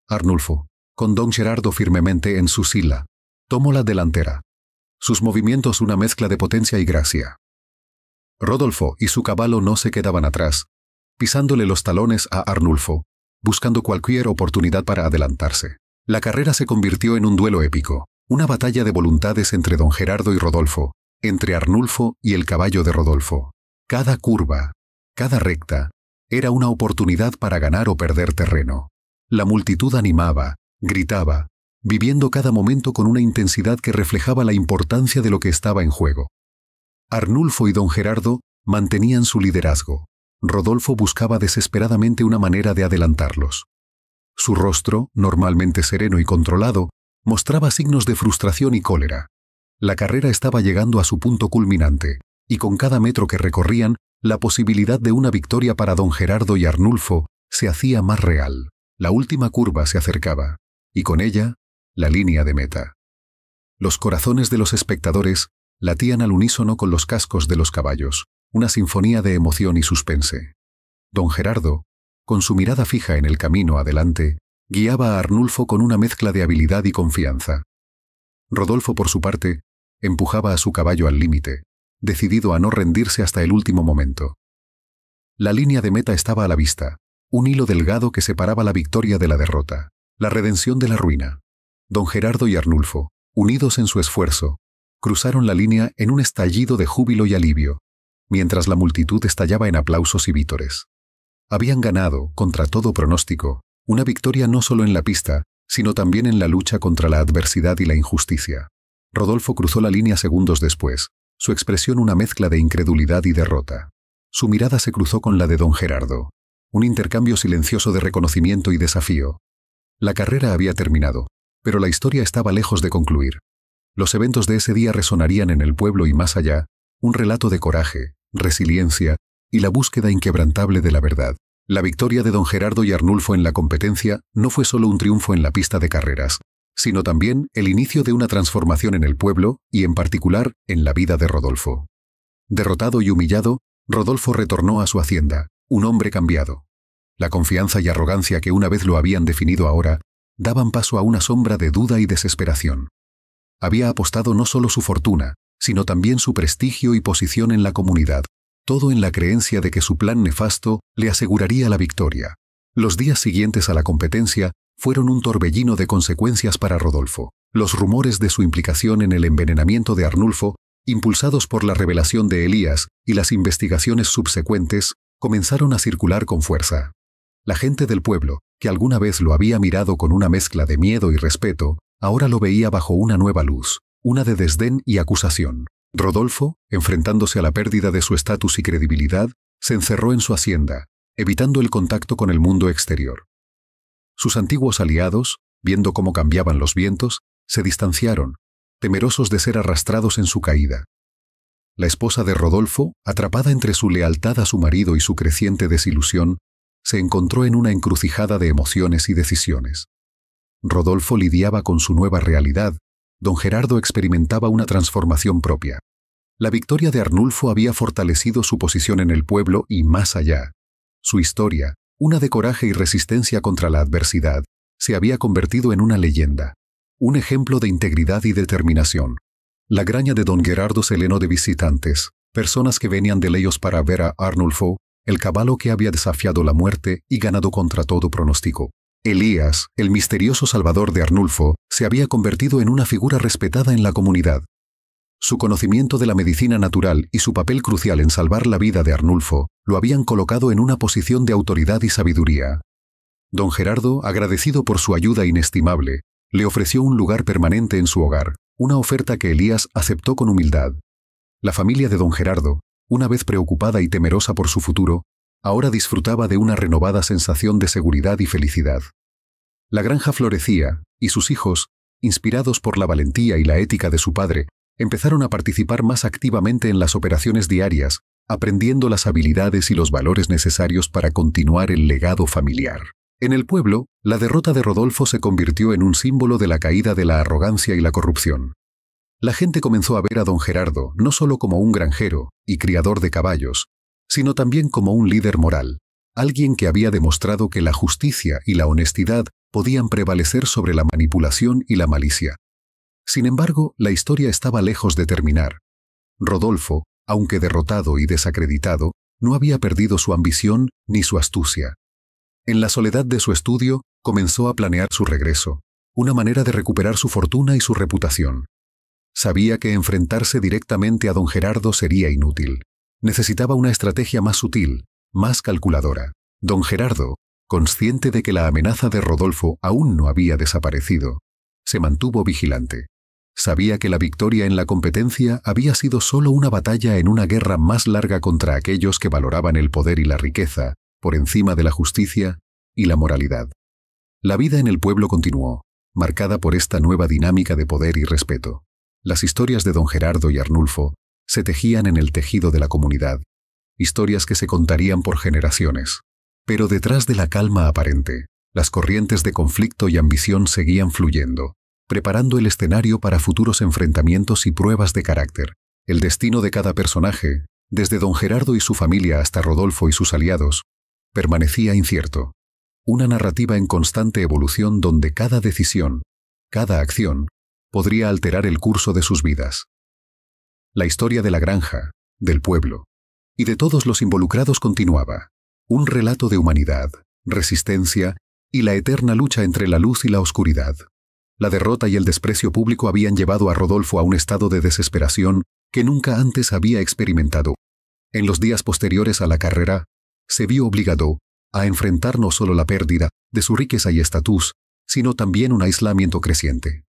Arnulfo, con don Gerardo firmemente en su silla, tomó la delantera. Sus movimientos una mezcla de potencia y gracia. Rodolfo y su caballo no se quedaban atrás, pisándole los talones a Arnulfo, buscando cualquier oportunidad para adelantarse. La carrera se convirtió en un duelo épico, una batalla de voluntades entre don Gerardo y Rodolfo, entre Arnulfo y el caballo de Rodolfo. Cada curva, cada recta, era una oportunidad para ganar o perder terreno. La multitud animaba, gritaba, viviendo cada momento con una intensidad que reflejaba la importancia de lo que estaba en juego. Arnulfo y don Gerardo mantenían su liderazgo. Rodolfo buscaba desesperadamente una manera de adelantarlos. Su rostro, normalmente sereno y controlado, mostraba signos de frustración y cólera. La carrera estaba llegando a su punto culminante, y con cada metro que recorrían, la posibilidad de una victoria para don Gerardo y Arnulfo se hacía más real. La última curva se acercaba, y con ella, la línea de meta. Los corazones de los espectadores latían al unísono con los cascos de los caballos, una sinfonía de emoción y suspense. Don Gerardo, con su mirada fija en el camino adelante, guiaba a Arnulfo con una mezcla de habilidad y confianza. Rodolfo, por su parte, empujaba a su caballo al límite, decidido a no rendirse hasta el último momento. La línea de meta estaba a la vista, un hilo delgado que separaba la victoria de la derrota, la redención de la ruina. Don Gerardo y Arnulfo, unidos en su esfuerzo, cruzaron la línea en un estallido de júbilo y alivio, mientras la multitud estallaba en aplausos y vítores. Habían ganado, contra todo pronóstico, una victoria no solo en la pista, sino también en la lucha contra la adversidad y la injusticia. Rodolfo cruzó la línea segundos después, su expresión una mezcla de incredulidad y derrota. Su mirada se cruzó con la de don Gerardo, un intercambio silencioso de reconocimiento y desafío. La carrera había terminado, pero la historia estaba lejos de concluir. Los eventos de ese día resonarían en el pueblo y más allá, un relato de coraje, resiliencia y la búsqueda inquebrantable de la verdad. La victoria de don Gerardo y Arnulfo en la competencia no fue solo un triunfo en la pista de carreras, sino también el inicio de una transformación en el pueblo y, en particular, en la vida de Rodolfo. Derrotado y humillado, Rodolfo retornó a su hacienda, un hombre cambiado. La confianza y arrogancia que una vez lo habían definido ahora daban paso a una sombra de duda y desesperación. Había apostado no solo su fortuna, sino también su prestigio y posición en la comunidad, todo en la creencia de que su plan nefasto le aseguraría la victoria. Los días siguientes a la competencia fueron un torbellino de consecuencias para Rodolfo. Los rumores de su implicación en el envenenamiento de Arnulfo, impulsados por la revelación de Elías y las investigaciones subsecuentes, comenzaron a circular con fuerza. La gente del pueblo, que alguna vez lo había mirado con una mezcla de miedo y respeto, ahora lo veía bajo una nueva luz, una de desdén y acusación. Rodolfo, enfrentándose a la pérdida de su estatus y credibilidad, se encerró en su hacienda, evitando el contacto con el mundo exterior. Sus antiguos aliados, viendo cómo cambiaban los vientos, se distanciaron, temerosos de ser arrastrados en su caída. La esposa de Rodolfo, atrapada entre su lealtad a su marido y su creciente desilusión, se encontró en una encrucijada de emociones y decisiones. Rodolfo lidiaba con su nueva realidad, don Gerardo experimentaba una transformación propia. La victoria de Arnulfo había fortalecido su posición en el pueblo y más allá. Su historia, una de coraje y resistencia contra la adversidad, se había convertido en una leyenda, un ejemplo de integridad y determinación. La graña de don Gerardo se llenó de visitantes, personas que venían de lejos para ver a Arnulfo, el caballo que había desafiado la muerte y ganado contra todo pronóstico. Elías, el misterioso salvador de Arnulfo, se había convertido en una figura respetada en la comunidad. Su conocimiento de la medicina natural y su papel crucial en salvar la vida de Arnulfo lo habían colocado en una posición de autoridad y sabiduría. Don Gerardo, agradecido por su ayuda inestimable, le ofreció un lugar permanente en su hogar, una oferta que Elías aceptó con humildad. La familia de don Gerardo, una vez preocupada y temerosa por su futuro, ahora disfrutaba de una renovada sensación de seguridad y felicidad. La granja florecía, y sus hijos, inspirados por la valentía y la ética de su padre, empezaron a participar más activamente en las operaciones diarias, aprendiendo las habilidades y los valores necesarios para continuar el legado familiar. En el pueblo, la derrota de Rodolfo se convirtió en un símbolo de la caída de la arrogancia y la corrupción. La gente comenzó a ver a don Gerardo no solo como un granjero y criador de caballos, sino también como un líder moral, alguien que había demostrado que la justicia y la honestidad podían prevalecer sobre la manipulación y la malicia. Sin embargo, la historia estaba lejos de terminar. Rodolfo, aunque derrotado y desacreditado, no había perdido su ambición ni su astucia. En la soledad de su estudio, comenzó a planear su regreso, una manera de recuperar su fortuna y su reputación. Sabía que enfrentarse directamente a don Gerardo sería inútil. Necesitaba una estrategia más sutil, más calculadora. Don Gerardo, consciente de que la amenaza de Rodolfo aún no había desaparecido, se mantuvo vigilante. Sabía que la victoria en la competencia había sido solo una batalla en una guerra más larga contra aquellos que valoraban el poder y la riqueza, por encima de la justicia y la moralidad. La vida en el pueblo continuó, marcada por esta nueva dinámica de poder y respeto. Las historias de don Gerardo y Arnulfo se tejían en el tejido de la comunidad, historias que se contarían por generaciones. Pero detrás de la calma aparente, las corrientes de conflicto y ambición seguían fluyendo, preparando el escenario para futuros enfrentamientos y pruebas de carácter. El destino de cada personaje, desde don Gerardo y su familia hasta Rodolfo y sus aliados, permanecía incierto. Una narrativa en constante evolución donde cada decisión, cada acción, podría alterar el curso de sus vidas. La historia de la granja, del pueblo, y de todos los involucrados continuaba. Un relato de humanidad, resistencia y la eterna lucha entre la luz y la oscuridad. La derrota y el desprecio público habían llevado a Rodolfo a un estado de desesperación que nunca antes había experimentado. En los días posteriores a la carrera, se vio obligado a enfrentar no solo la pérdida de su riqueza y estatus, sino también un aislamiento creciente.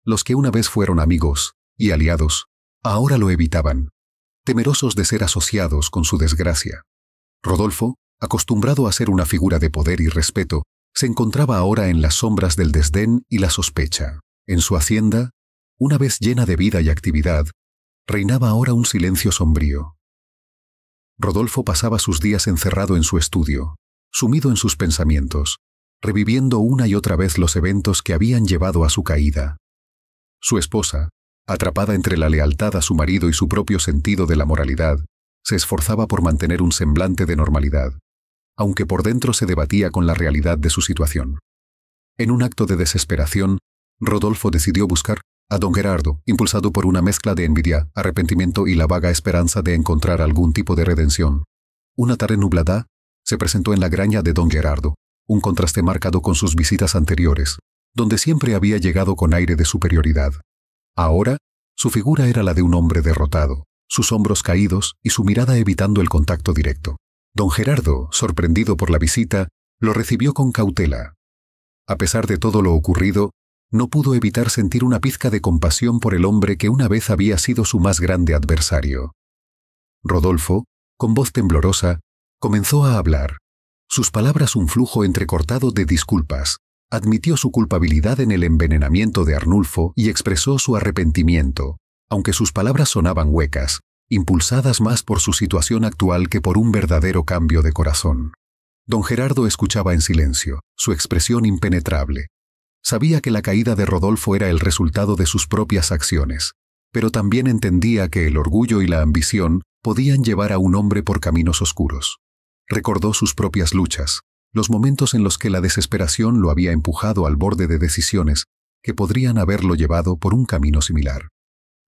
Los que una vez fueron amigos y aliados, ahora lo evitaban, temerosos de ser asociados con su desgracia. Rodolfo, acostumbrado a ser una figura de poder y respeto, se encontraba ahora en las sombras del desdén y la sospecha. En su hacienda, una vez llena de vida y actividad, reinaba ahora un silencio sombrío. Rodolfo pasaba sus días encerrado en su estudio, sumido en sus pensamientos, reviviendo una y otra vez los eventos que habían llevado a su caída. Su esposa, atrapada entre la lealtad a su marido y su propio sentido de la moralidad, se esforzaba por mantener un semblante de normalidad, aunque por dentro se debatía con la realidad de su situación. En un acto de desesperación, Rodolfo decidió buscar a don Gerardo, impulsado por una mezcla de envidia, arrepentimiento y la vaga esperanza de encontrar algún tipo de redención. Una tarde nublada, se presentó en la granja de don Gerardo, un contraste marcado con sus visitas anteriores, donde siempre había llegado con aire de superioridad. Ahora, su figura era la de un hombre derrotado, sus hombros caídos y su mirada evitando el contacto directo. Don Gerardo, sorprendido por la visita, lo recibió con cautela. A pesar de todo lo ocurrido, no pudo evitar sentir una pizca de compasión por el hombre que una vez había sido su más grande adversario. Rodolfo, con voz temblorosa, comenzó a hablar. Sus palabras un flujo entrecortado de disculpas. Admitió su culpabilidad en el envenenamiento de Arnulfo y expresó su arrepentimiento, aunque sus palabras sonaban huecas, impulsadas más por su situación actual que por un verdadero cambio de corazón. Don Gerardo escuchaba en silencio, su expresión impenetrable. Sabía que la caída de Rodolfo era el resultado de sus propias acciones, pero también entendía que el orgullo y la ambición podían llevar a un hombre por caminos oscuros. Recordó sus propias luchas, los momentos en los que la desesperación lo había empujado al borde de decisiones que podrían haberlo llevado por un camino similar.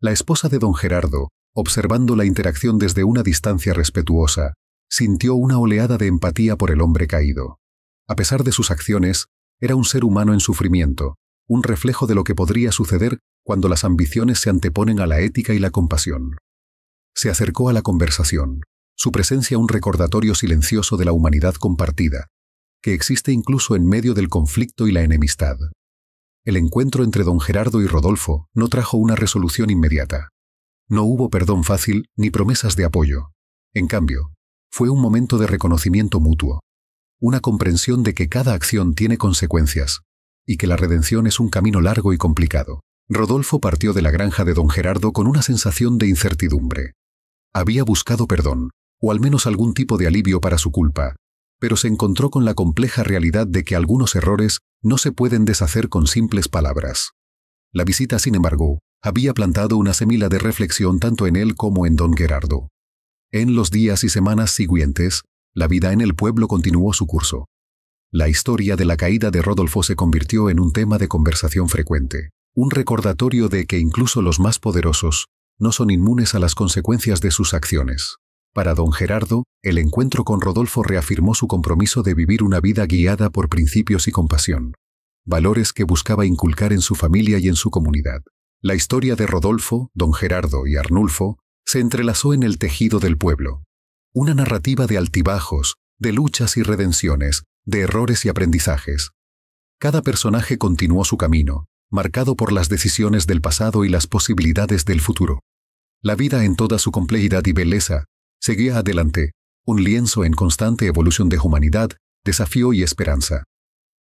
La esposa de don Gerardo, observando la interacción desde una distancia respetuosa, sintió una oleada de empatía por el hombre caído. A pesar de sus acciones, era un ser humano en sufrimiento, un reflejo de lo que podría suceder cuando las ambiciones se anteponen a la ética y la compasión. Se acercó a la conversación, su presencia un recordatorio silencioso de la humanidad compartida, que existe incluso en medio del conflicto y la enemistad. El encuentro entre don Gerardo y Rodolfo no trajo una resolución inmediata. No hubo perdón fácil ni promesas de apoyo. En cambio, fue un momento de reconocimiento mutuo, una comprensión de que cada acción tiene consecuencias, y que la redención es un camino largo y complicado. Rodolfo partió de la granja de don Gerardo con una sensación de incertidumbre. Había buscado perdón, o al menos algún tipo de alivio para su culpa, pero se encontró con la compleja realidad de que algunos errores no se pueden deshacer con simples palabras. La visita, sin embargo, había plantado una semilla de reflexión tanto en él como en don Gerardo. En los días y semanas siguientes, la vida en el pueblo continuó su curso. La historia de la caída de Rodolfo se convirtió en un tema de conversación frecuente, un recordatorio de que incluso los más poderosos no son inmunes a las consecuencias de sus acciones. Para don Gerardo, el encuentro con Rodolfo reafirmó su compromiso de vivir una vida guiada por principios y compasión, valores que buscaba inculcar en su familia y en su comunidad. La historia de Rodolfo, don Gerardo y Arnulfo se entrelazó en el tejido del pueblo. Una narrativa de altibajos, de luchas y redenciones, de errores y aprendizajes. Cada personaje continuó su camino, marcado por las decisiones del pasado y las posibilidades del futuro. La vida en toda su complejidad y belleza seguía adelante, un lienzo en constante evolución de humanidad, desafío y esperanza.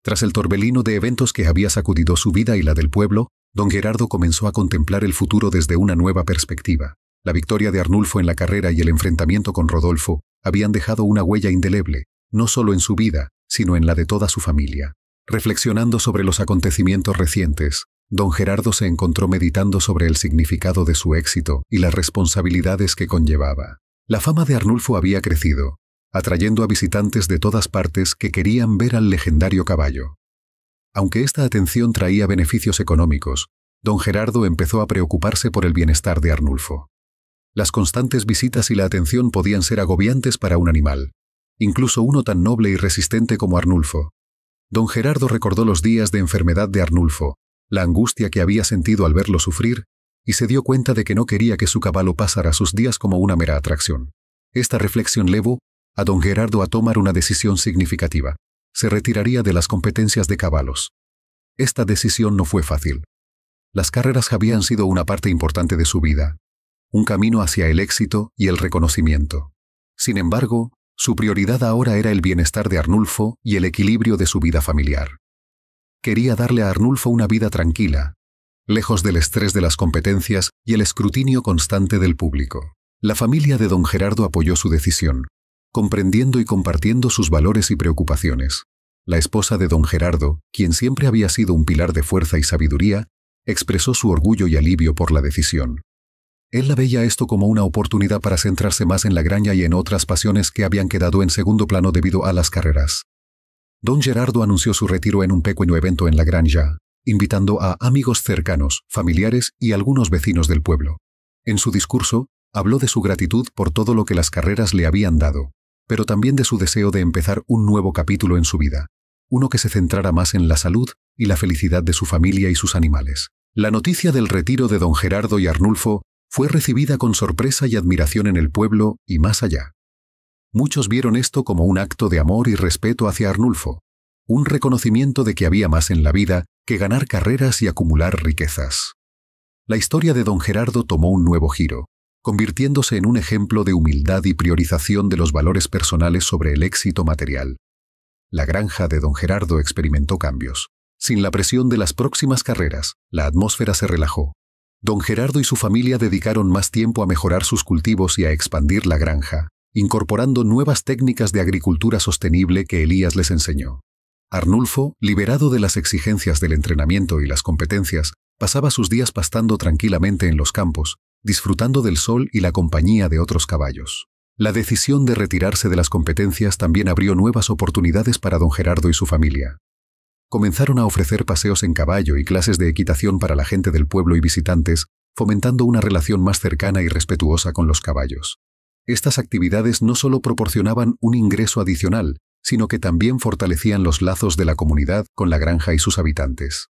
Tras el torbellino de eventos que había sacudido su vida y la del pueblo, don Gerardo comenzó a contemplar el futuro desde una nueva perspectiva. La victoria de Arnulfo en la carrera y el enfrentamiento con Rodolfo habían dejado una huella indeleble, no solo en su vida, sino en la de toda su familia. Reflexionando sobre los acontecimientos recientes, don Gerardo se encontró meditando sobre el significado de su éxito y las responsabilidades que conllevaba. La fama de Arnulfo había crecido, atrayendo a visitantes de todas partes que querían ver al legendario caballo. Aunque esta atención traía beneficios económicos, don Gerardo empezó a preocuparse por el bienestar de Arnulfo. Las constantes visitas y la atención podían ser agobiantes para un animal, incluso uno tan noble y resistente como Arnulfo. Don Gerardo recordó los días de enfermedad de Arnulfo, la angustia que había sentido al verlo sufrir, y se dio cuenta de que no quería que su caballo pasara sus días como una mera atracción. Esta reflexión llevó a don Gerardo a tomar una decisión significativa. Se retiraría de las competencias de caballos. Esta decisión no fue fácil. Las carreras habían sido una parte importante de su vida, un camino hacia el éxito y el reconocimiento. Sin embargo, su prioridad ahora era el bienestar de Arnulfo y el equilibrio de su vida familiar. Quería darle a Arnulfo una vida tranquila, lejos del estrés de las competencias y el escrutinio constante del público. La familia de don Gerardo apoyó su decisión, comprendiendo y compartiendo sus valores y preocupaciones. La esposa de don Gerardo, quien siempre había sido un pilar de fuerza y sabiduría, expresó su orgullo y alivio por la decisión. Él la veía esto como una oportunidad para centrarse más en la granja y en otras pasiones que habían quedado en segundo plano debido a las carreras. Don Gerardo anunció su retiro en un pequeño evento en la granja, invitando a amigos cercanos, familiares y algunos vecinos del pueblo. En su discurso, habló de su gratitud por todo lo que las carreras le habían dado, pero también de su deseo de empezar un nuevo capítulo en su vida, uno que se centrara más en la salud y la felicidad de su familia y sus animales. La noticia del retiro de don Gerardo y Arnulfo fue recibida con sorpresa y admiración en el pueblo y más allá. Muchos vieron esto como un acto de amor y respeto hacia Arnulfo, un reconocimiento de que había más en la vida que ganar carreras y acumular riquezas. La historia de don Gerardo tomó un nuevo giro, convirtiéndose en un ejemplo de humildad y priorización de los valores personales sobre el éxito material. La granja de don Gerardo experimentó cambios. Sin la presión de las próximas carreras, la atmósfera se relajó. Don Gerardo y su familia dedicaron más tiempo a mejorar sus cultivos y a expandir la granja, incorporando nuevas técnicas de agricultura sostenible que Elías les enseñó. Arnulfo, liberado de las exigencias del entrenamiento y las competencias, pasaba sus días pastando tranquilamente en los campos, disfrutando del sol y la compañía de otros caballos. La decisión de retirarse de las competencias también abrió nuevas oportunidades para don Gerardo y su familia. Comenzaron a ofrecer paseos en caballo y clases de equitación para la gente del pueblo y visitantes, fomentando una relación más cercana y respetuosa con los caballos. Estas actividades no solo proporcionaban un ingreso adicional, sino que también fortalecían los lazos de la comunidad con la granja y sus habitantes.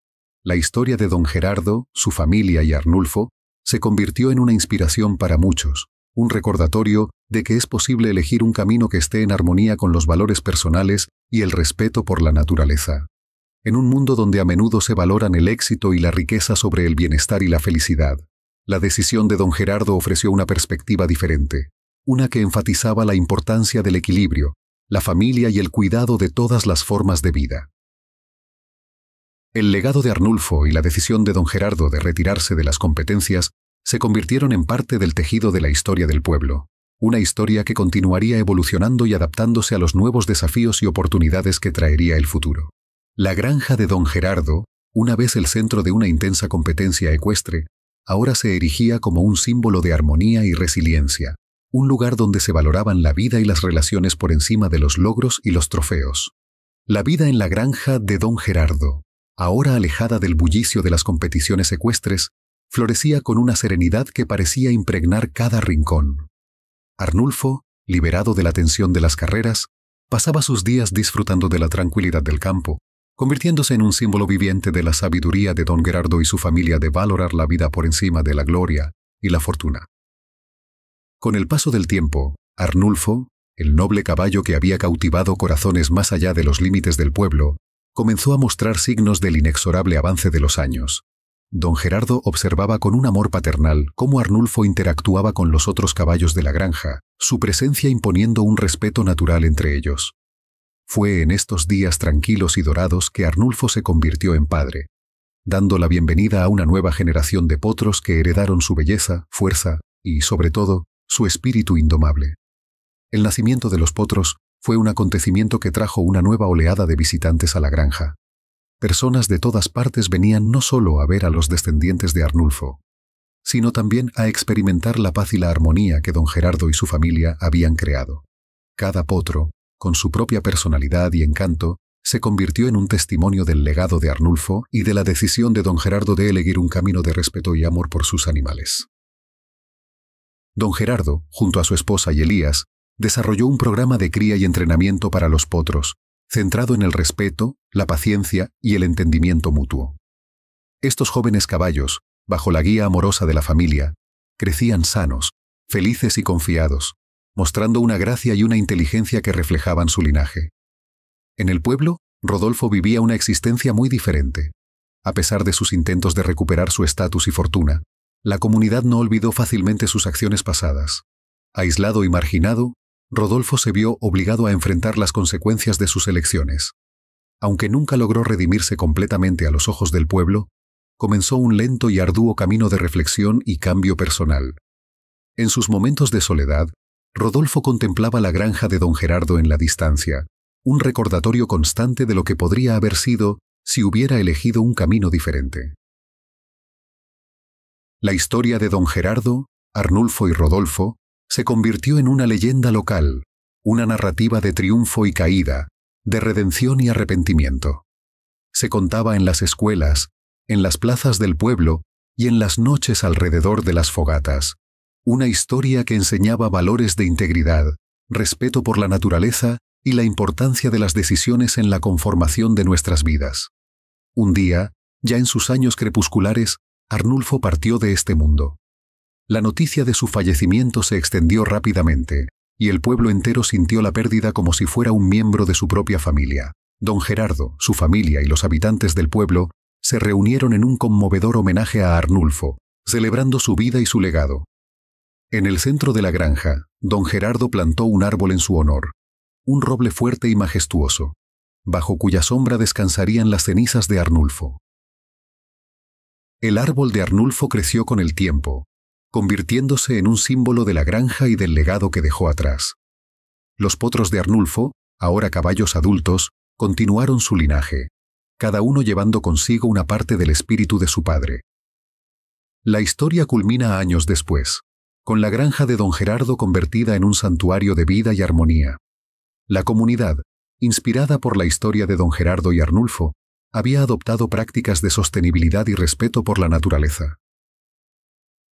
La historia de don Gerardo, su familia y Arnulfo se convirtió en una inspiración para muchos, un recordatorio de que es posible elegir un camino que esté en armonía con los valores personales y el respeto por la naturaleza. En un mundo donde a menudo se valoran el éxito y la riqueza sobre el bienestar y la felicidad, la decisión de don Gerardo ofreció una perspectiva diferente, una que enfatizaba la importancia del equilibrio, la familia y el cuidado de todas las formas de vida. El legado de Arnulfo y la decisión de don Gerardo de retirarse de las competencias se convirtieron en parte del tejido de la historia del pueblo, una historia que continuaría evolucionando y adaptándose a los nuevos desafíos y oportunidades que traería el futuro. La granja de don Gerardo, una vez el centro de una intensa competencia ecuestre, ahora se erigía como un símbolo de armonía y resiliencia, un lugar donde se valoraban la vida y las relaciones por encima de los logros y los trofeos. La vida en la granja de don Gerardo, ahora alejada del bullicio de las competiciones ecuestres, florecía con una serenidad que parecía impregnar cada rincón. Arnulfo, liberado de la tensión de las carreras, pasaba sus días disfrutando de la tranquilidad del campo, convirtiéndose en un símbolo viviente de la sabiduría de don Gerardo y su familia de valorar la vida por encima de la gloria y la fortuna. Con el paso del tiempo, Arnulfo, el noble caballo que había cautivado corazones más allá de los límites del pueblo, comenzó a mostrar signos del inexorable avance de los años. Don Gerardo observaba con un amor paternal cómo Arnulfo interactuaba con los otros caballos de la granja, su presencia imponiendo un respeto natural entre ellos. Fue en estos días tranquilos y dorados que Arnulfo se convirtió en padre, dando la bienvenida a una nueva generación de potros que heredaron su belleza, fuerza y, sobre todo, su espíritu indomable. El nacimiento de los potros fue un acontecimiento que trajo una nueva oleada de visitantes a la granja. Personas de todas partes venían no solo a ver a los descendientes de Arnulfo, sino también a experimentar la paz y la armonía que don Gerardo y su familia habían creado. Cada potro, con su propia personalidad y encanto, se convirtió en un testimonio del legado de Arnulfo y de la decisión de don Gerardo de elegir un camino de respeto y amor por sus animales. Don Gerardo, junto a su esposa y Elías, desarrolló un programa de cría y entrenamiento para los potros, centrado en el respeto, la paciencia y el entendimiento mutuo. Estos jóvenes caballos, bajo la guía amorosa de la familia, crecían sanos, felices y confiados, mostrando una gracia y una inteligencia que reflejaban su linaje. En el pueblo, Rodolfo vivía una existencia muy diferente. A pesar de sus intentos de recuperar su estatus y fortuna, la comunidad no olvidó fácilmente sus acciones pasadas. Aislado y marginado, Rodolfo se vio obligado a enfrentar las consecuencias de sus elecciones. Aunque nunca logró redimirse completamente a los ojos del pueblo, comenzó un lento y arduo camino de reflexión y cambio personal. En sus momentos de soledad, Rodolfo contemplaba la granja de don Gerardo en la distancia, un recordatorio constante de lo que podría haber sido si hubiera elegido un camino diferente. La historia de don Gerardo, Arnulfo y Rodolfo se convirtió en una leyenda local, una narrativa de triunfo y caída, de redención y arrepentimiento. Se contaba en las escuelas, en las plazas del pueblo y en las noches alrededor de las fogatas, una historia que enseñaba valores de integridad, respeto por la naturaleza y la importancia de las decisiones en la conformación de nuestras vidas. Un día, ya en sus años crepusculares, Arnulfo partió de este mundo. La noticia de su fallecimiento se extendió rápidamente, y el pueblo entero sintió la pérdida como si fuera un miembro de su propia familia. Don Gerardo, su familia y los habitantes del pueblo se reunieron en un conmovedor homenaje a Arnulfo, celebrando su vida y su legado. En el centro de la granja, don Gerardo plantó un árbol en su honor, un roble fuerte y majestuoso, bajo cuya sombra descansarían las cenizas de Arnulfo. El árbol de Arnulfo creció con el tiempo, convirtiéndose en un símbolo de la granja y del legado que dejó atrás. Los potros de Arnulfo, ahora caballos adultos, continuaron su linaje, cada uno llevando consigo una parte del espíritu de su padre. La historia culmina años después, con la granja de don Gerardo convertida en un santuario de vida y armonía. La comunidad, inspirada por la historia de don Gerardo y Arnulfo, había adoptado prácticas de sostenibilidad y respeto por la naturaleza.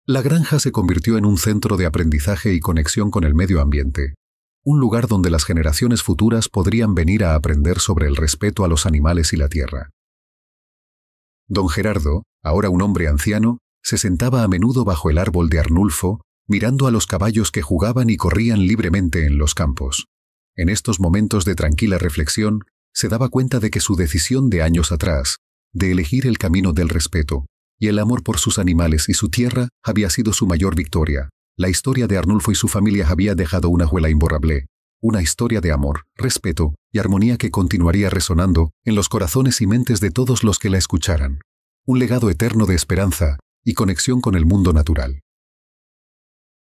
La granja se convirtió en un centro de aprendizaje y conexión con el medio ambiente, un lugar donde las generaciones futuras podrían venir a aprender sobre el respeto a los animales y la tierra. Don Gerardo, ahora un hombre anciano, se sentaba a menudo bajo el árbol de Arnulfo, mirando a los caballos que jugaban y corrían libremente en los campos. En estos momentos de tranquila reflexión, se daba cuenta de que su decisión de años atrás, de elegir el camino del respeto y el amor por sus animales y su tierra, había sido su mayor victoria. La historia de Arnulfo y su familia había dejado una huella imborrable, una historia de amor, respeto y armonía que continuaría resonando en los corazones y mentes de todos los que la escucharan. Un legado eterno de esperanza y conexión con el mundo natural.